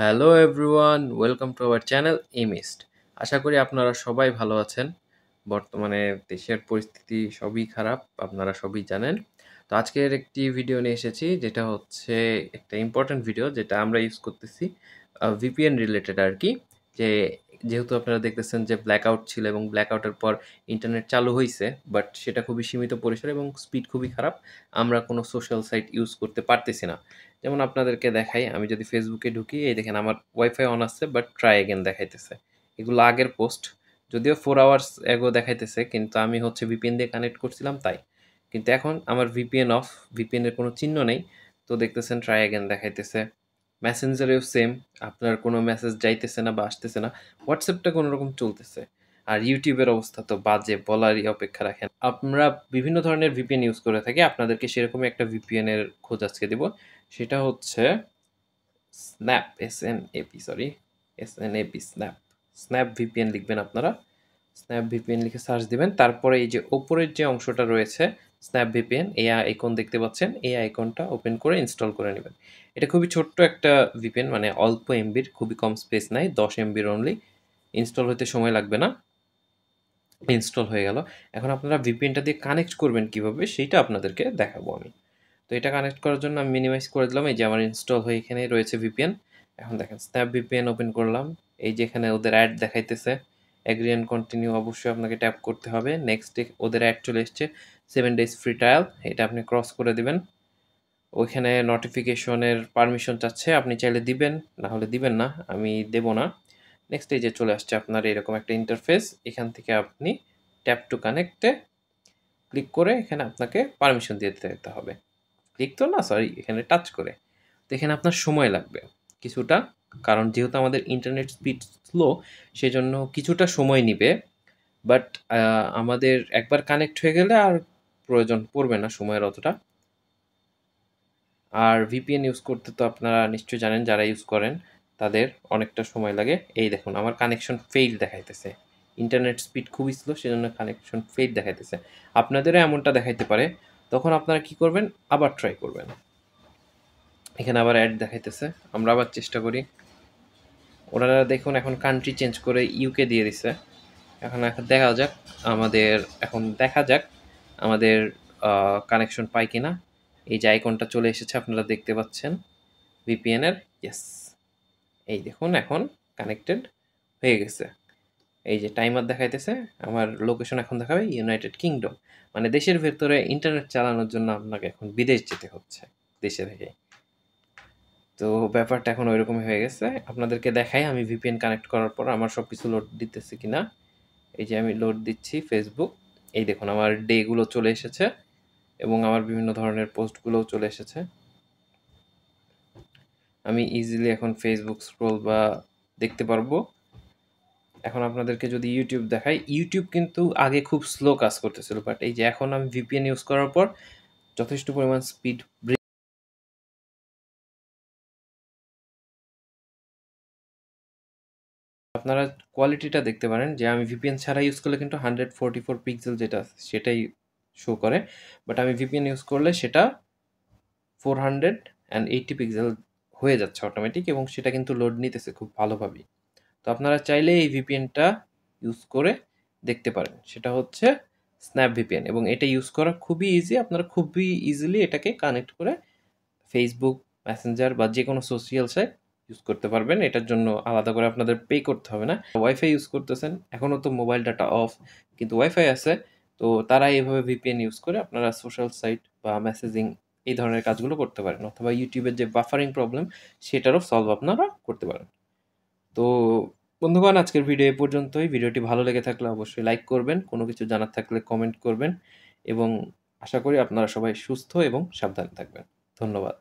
Hello everyone, welcome to our channel এমিস্ট। আশা করি আপনারা সবাই ভালো আছেন। বর্তমানে দেশের পরিস্থিতি সবই খারাপ, আপনারা সবই জানেন। তো আজকের একটি ভিডিও নিয়ে এসেছি, যেটা হচ্ছে একটা ইম্পর্ট্যান্ট ভিডিও, যেটা আমরা ইউজ করতেছি ভিপিএন রিলেটেড আর কি। যে যেহেতু আপনারা দেখতেছেন যে ব্ল্যাকআউট ছিল এবং ব্ল্যাকআউটের পর ইন্টারনেট চালু হয়েছে, বাট সেটা খুবই সীমিত পরিসরে এবং স্পিড খুবই খারাপ। আমরা কোনো সোশ্যাল সাইট ইউজ করতে পারতেছি না। যেমন আপনাদেরকে দেখাই, আমি যদি ফেসবুকে ঢুকি, এই দেখেন আমার ওয়াইফাই অন আছে বাট ট্রাই এগেন দেখাইতেছে। এগুলো আগের পোস্ট, যদিও 4 আওয়ার্স এগো দেখাইতেছে, কিন্তু আমি হচ্ছে ভিপিএন দিয়ে কানেক্ট করছিলাম তাই। কিন্তু এখন আমার ভিপিএন অফ, ভিপিএনের কোনো চিহ্ন নেই, তো দেখতেছেন ট্রাই এগেন দেখাইতেছে। মেসেঞ্জারেও সেম, আপনার কোনো মেসেজ যাইতেছে না বা আসতেছে না। হোয়াটসঅ্যাপটা কোনো রকম চলতেছে। আর ইউটিউবের অবস্থা তো বাজে, বলারই অপেক্ষা রাখেন। আমরা বিভিন্ন ধরনের ভিপিএন ইউজ করে থাকি, আপনাদেরকে সেরকমই একটা ভিপিএনের খোঁজ আজকে দিব। সেটা হচ্ছে স্ন্যাপ, স্ন্যাপ। স্ন্যাপ ভিপিএন লিখবেন আপনারা। স্ন্যাপ ভিপিএন লিখে সার্চ দিবেন। তারপরে এই যে ওপরের যে অংশটা রয়েছে স্ন্যাপ ভিপিএন, এই আইকন দেখতে পাচ্ছেন, এই আইকনটা ওপেন করে ইনস্টল করে নেবেন। এটা খুবই ছোট্ট একটা ভিপিএন, মানে অল্প এমবির, খুবই কম স্পেস নাই, 10 এমবির অনলি। ইনস্টল হতে সময় লাগবে না, ইনস্টল হয়ে গেল। এখন আপনারা ভিপিএনটা দিয়ে কানেক্ট করবেন কিভাবে, সেইটা আপনাদেরকে দেখাবো আমি। তো এটা কানেক্ট করার জন্য আমি মিনিমাইজ করে দিলাম। এই যে আমার ইনস্টল হয়ে এখানে রয়েছে ভিপিএন। এখন দেখেন স্ন্যাপ ভিপিএন ওপেন করলাম। এই যে এখানে ওদের অ্যাড দেখাইতেছে, এগ্রি অ্যান্ড কন্টিনিউ অবশ্যই আপনাকে ট্যাপ করতে হবে। নেক্সটে ওদের অ্যাড চলে এসছে, 7 ডেজ ফ্রি ট্রায়াল, এটা আপনি ক্রস করে দিবেন। ওইখানে নোটিফিকেশনের পারমিশন চাচ্ছে, আপনি চাইলে দিবেন, না হলে দিবেন না, আমি দেব না। নেক্সট এই যে চলে আসছে আপনার এরকম একটা ইন্টারফেস। এখান থেকে আপনি ট্যাপ টু কানেক্টে ক্লিক করে এখানে আপনাকে পারমিশন দিয়ে দিতে হবে। ক্লিক তো না, সরি, এখানে টাচ করে। তো এখানে আপনার সময় লাগবে কিছুটা, কারণ যেহেতু আমাদের ইন্টারনেট স্পিড স্লো, সেজন্য কিছুটা সময় নিবে। বাট আমাদের একবার কানেক্ট হয়ে গেলে আর প্রয়োজন পড়বে না সময়ের অতটা। আর ভিপিএন ইউজ করতে তো আপনারা নিশ্চয়ই জানেন, যারা ইউজ করেন তাদের অনেকটা সময় লাগে। এই দেখুন আমার কানেকশন ফেইল দেখাইতেছে, ইন্টারনেট স্পিড খুবই স্লো, সেজন্য কানেকশন ফেইল দেখাইতেছে। আপনাদেরও এমনটা দেখাইতে পারে, তখন আপনারা কি করবেন, আবার ট্রাই করবেন। এখানে আবার অ্যাড দেখাইতেছে, আমরা আবার চেষ্টা করি। ওনারা দেখুন এখন কান্ট্রি চেঞ্জ করে ইউকে দিয়ে দিছে। এখন এখন দেখা যাক আমাদের, এখন দেখা যাক আমাদের কানেকশন পাই কিনা। এই যে আইকনটা চলে এসেছে, আপনারা দেখতে পাচ্ছেন ভিপিএন এর। ইয়েস, এই দেখুন এখন কানেক্টেড হয়ে গেছে। এই যে টাইমার দেখাইতেছে, আমার লোকেশন এখন দেখাবে ইউনাইটেড কিংডম, মানে দেশের ভেতরে ইন্টারনেট চালানোর জন্য আপনাকে এখন বিদেশ যেতে হচ্ছে দেশে থেকে। তো ব্যাপারটা এখন ওইরকমই হয়ে গেছে। আপনাদেরকে দেখাই আমি ভিপিএন কানেক্ট করার পর আমার সব কিছু লোড দিতেছে কিনা। এই যে আমি লোড দিচ্ছি ফেসবুক, এই দেখুন আমার ডেগুলো চলে এসেছে এবং আমার বিভিন্ন ধরনের পোস্টগুলোও চলে এসেছে। আমি ইজিলি এখন ফেসবুক স্ক্রোল বা দেখতে পারবো। এখন আপনাদেরকে যদি ইউটিউব দেখাই, ইউটিউব কিন্তু আগে খুব স্লো কাজ করতেছিল, বাট এই যে এখন আমি ভিপিএন ইউজ করার পর যথেষ্ট পরিমাণ স্পিড। আপনারা কোয়ালিটিটা দেখতে পারেন যে আমি ভিপিএন ছাড়া ইউজ করলে কিন্তু 144 পিক্সেল যেটা আছে সেটাই শো করে, বাট আমি ভিপিএন ইউজ করলে সেটা 480 পিক্সেল হয়ে যাচ্ছে অটোমেটিক, এবং সেটা কিন্তু লোড নিতেছে খুব ভালোভাবেই। তো আপনারা চাইলে এই ভিপিএনটা ইউজ করে দেখতে পারেন, সেটা হচ্ছে স্ন্যাপ ভিপিএন, এবং এটা ইউজ করা খুবই ইজি। আপনারা খুবই ইজিলি এটাকে কানেক্ট করে ফেসবুক, মেসেঞ্জার বা যে কোনো সোশ্যাল সাইট ইউজ করতে পারবেন। এটার জন্য আলাদা করে আপনাদের পে করতে হবে না। ওয়াইফাই ইউজ করতেছেন, এখনও তো মোবাইল ডাটা অফ, কিন্তু ওয়াইফাই আছে, তো তারা এইভাবে ভিপিএন ইউজ করে আপনারা সোশ্যাল সাইট বা মেসেজিং এই ধরনের কাজগুলো করতে পারেন, অথবা ইউটিউবের যে বাফারিং প্রবলেম সেটারও সলভ আপনারা করতে পারেন। তো বন্ধুগণ, আজকের ভিডিও এ পর্যন্তই। ভিডিওটি ভালো লেগে থাকলে অবশ্যই লাইক করবেন, কোনো কিছু জানার থাকলে কমেন্ট করবেন, এবং আশা করি আপনারা সবাই সুস্থ এবং সাবধানে থাকবেন। ধন্যবাদ।